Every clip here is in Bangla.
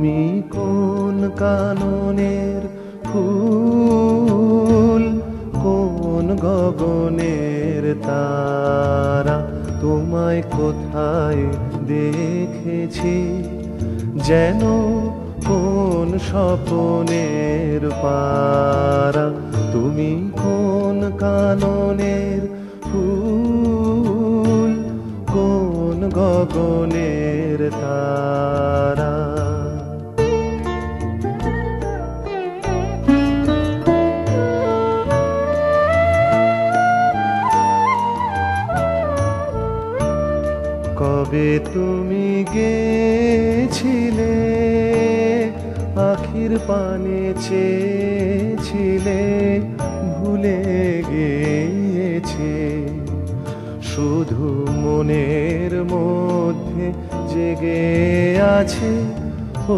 তুমি কোন কাননের ফুল, কোন গগনের তারা, তোমায় কোথায় দেখেছি যেন কোন স্বপনের পারা। তুমি কোন কাননের ফুল, কোন গগনের তারা। কবে তুমি গেছিলে, আখির পানে চেয়েছিলে, ভুলে গিয়েছে শুধু মনের মধ্যে জেগে আছে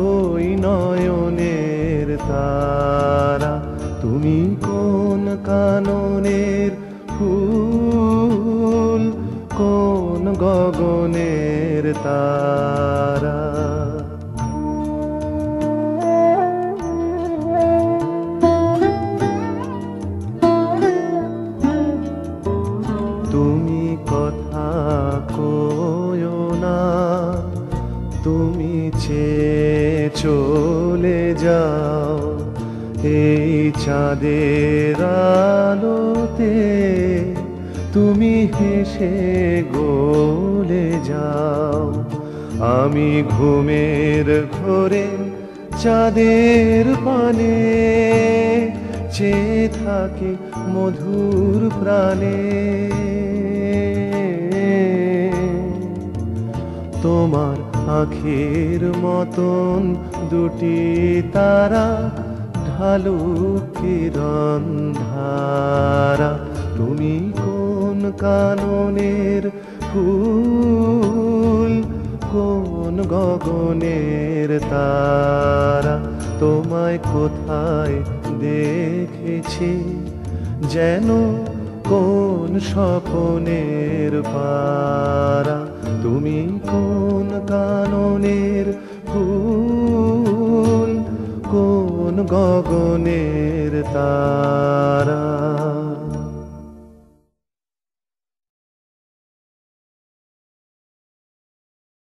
ওই নয়নের তারা। তুমি কোন কাননের ফুল, কোন গগনের তারা। তুমি কথা কয়ো না, তুমি চেয়ে চলে যাও এই চাঁদের আলোতে। তুমি হেসে গলে যাও, আমি ঘুমের ঘোরে চাঁদের পানে চেয়ে থাকি মধুর প্রাণে। তোমার আখির মতন দুটি তারা, ঢালু কিরণ ধারা। তুমি কোন কাননের ফুল, কোন গগনের তারা, তোমায় কোথায় দেখেছি যেন কোন স্বপনের পারা। তুমি কোন কাননের ফুল, কোন গগনের তারা।